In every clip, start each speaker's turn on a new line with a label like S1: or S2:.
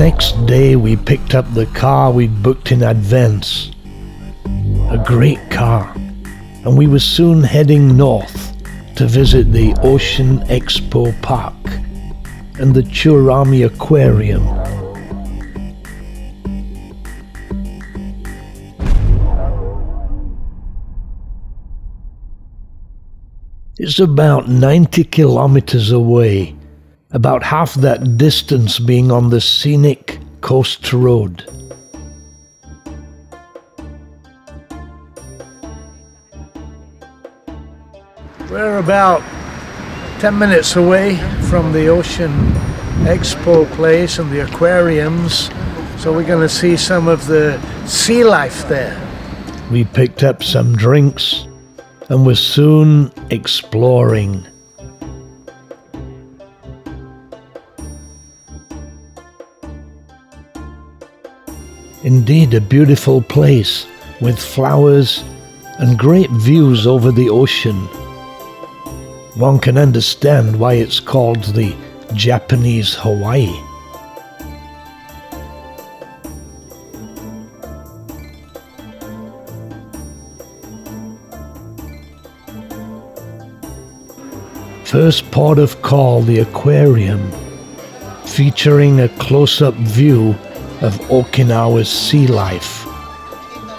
S1: next day we picked up the car we'd booked in advance. A great car, and we were soon heading north to visit the Ocean Expo Park and the Churaumi Aquarium. It's about 90 kilometers away, about half that distance being on the scenic coast road. We're about 10 minutes away from the Ocean Expo place and the aquariums, so we're going to see some of the sea life there. We picked up some drinks and were soon exploring. Indeed, a beautiful place with flowers and great views over the ocean. One can understand why it's called the Japanese Hawaii. First port of call, the aquarium, featuring a close-up view of Okinawa's sea life,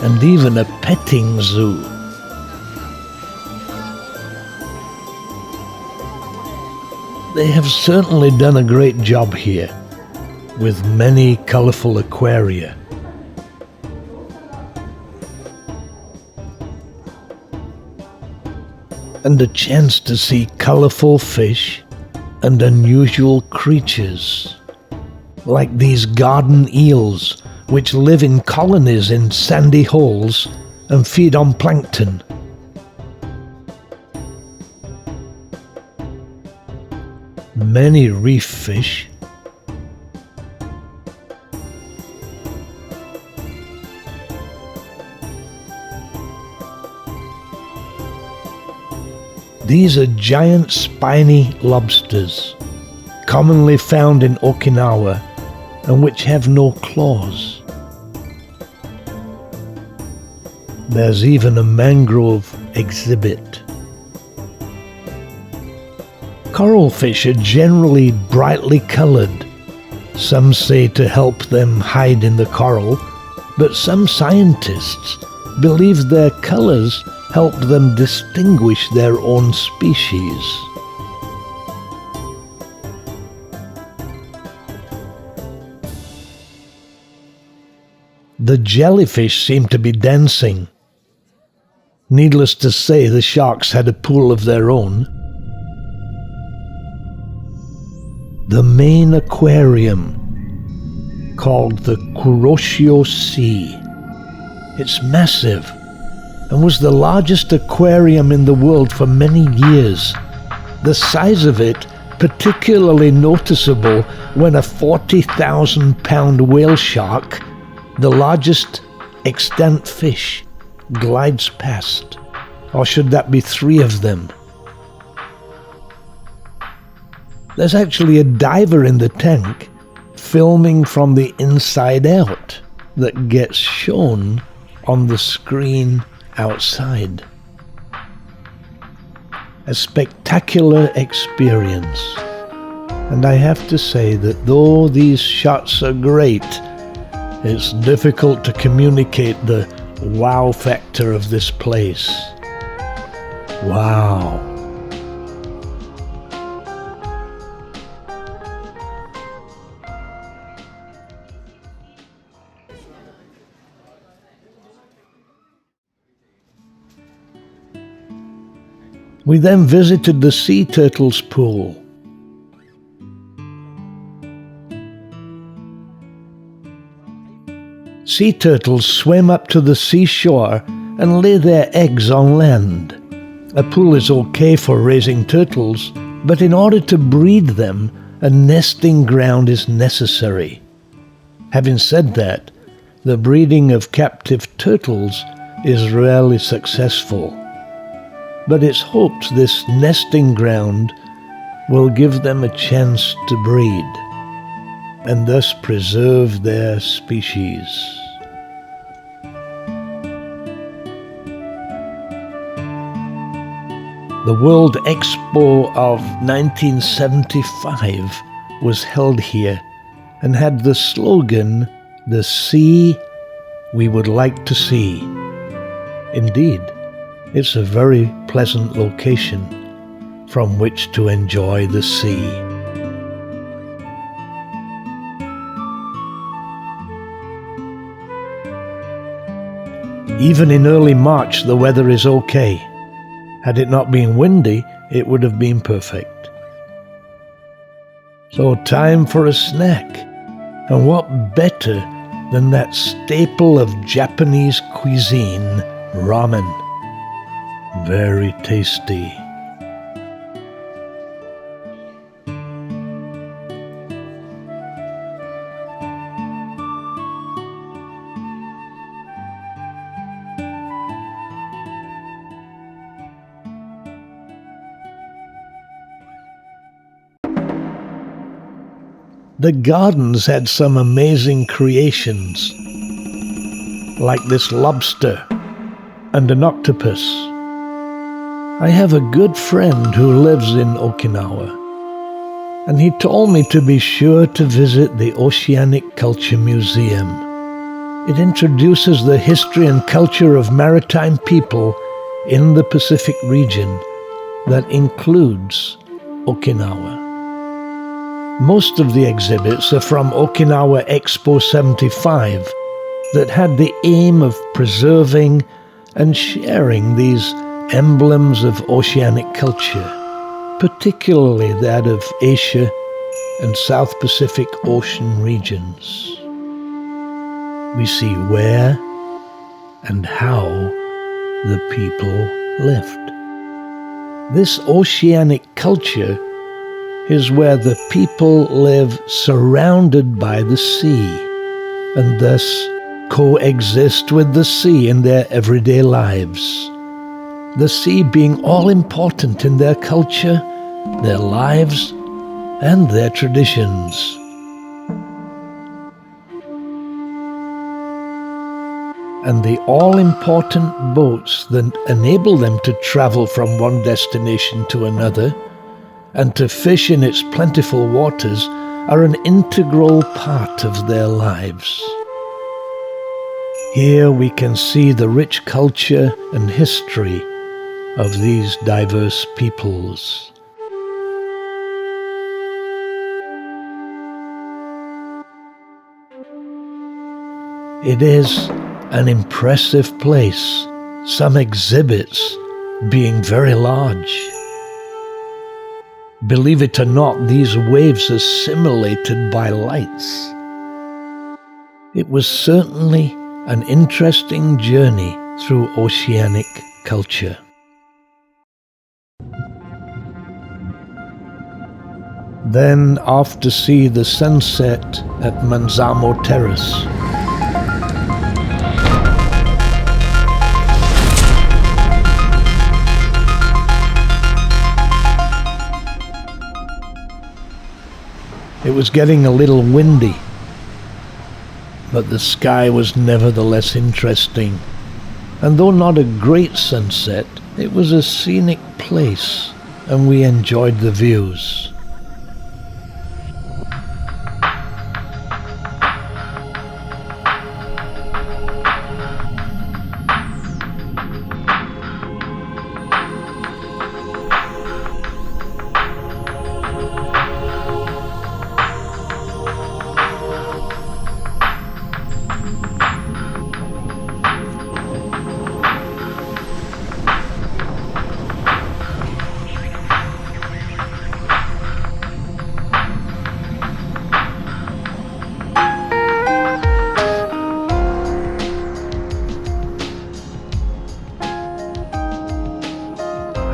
S1: and even a petting zoo. They have certainly done a great job here, with many colorful aquaria. And a chance to see colorful fish and unusual creatures, like these garden eels, which live in colonies in sandy holes and feed on plankton. Many reef fish, these are giant spiny lobsters, commonly found in Okinawa, and which have no claws. There's even a mangrove exhibit. Coral fish are generally brightly colored. Some say to help them hide in the coral, but some scientists believe their colors help them distinguish their own species. The jellyfish seem to be dancing. Needless to say, the sharks had a pool of their own. The main aquarium, called the Kuroshio Sea. It's massive and was the largest aquarium in the world for many years. The size of it particularly noticeable when a 40,000-pound whale shark, the largest extant fish, glides past. Or should that be 3 of them? There's actually a diver in the tank filming from the inside out that gets shown on the screen outside. A spectacular experience. And I have to say that though these shots are great, it's difficult to communicate the wow factor of this place. Wow. We then visited the sea turtles pool. Sea turtles swim up to the seashore and lay their eggs on land. A pool is okay for raising turtles, but in order to breed them, a nesting ground is necessary. Having said that, the breeding of captive turtles is rarely successful. But it's hoped this nesting ground will give them a chance to breed. and thus preserve their species. The World Expo of 1975 was held here and had the slogan, "The sea we would like to see." Indeed, it's a very pleasant location from which to enjoy the sea. Even in early March, the weather is okay. Had it not been windy, it would have been perfect. So time for a snack. And what better than that staple of Japanese cuisine, ramen. Very tasty. The gardens had some amazing creations, like this lobster and an octopus. I have a good friend who lives in Okinawa, and he told me to be sure to visit the Oceanic Culture Museum. It introduces the history and culture of maritime people in the Pacific region that includes Okinawa. Most of the exhibits are from Okinawa Expo 75 that had the aim of preserving and sharing these emblems of oceanic culture, particularly that of Asia and South Pacific Ocean regions. We see where and how the people lived. This oceanic culture is where the people live surrounded by the sea and thus coexist with the sea in their everyday lives. The sea being all important in their culture, their lives, and their traditions. And the all-important boats that enable them to travel from one destination to another and to fish in its plentiful waters are an integral part of their lives. Here we can see the rich culture and history of these diverse peoples. It is an impressive place, some exhibits being very large. Believe it or not, these waves are simulated by lights. It was certainly an interesting journey through oceanic culture. Then off to see the sunset at Monza Terrace. It was getting a little windy, but the sky was nevertheless interesting, and though not a great sunset, it was a scenic place, and we enjoyed the views.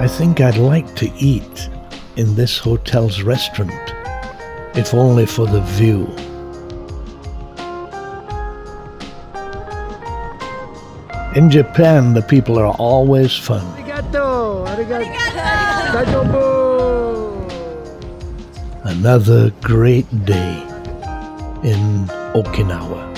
S1: I think I'd like to eat in this hotel's restaurant, if only for the view. In Japan, the people are always fun.
S2: Arigato! Arigato!
S1: Another great day. in Okinawa.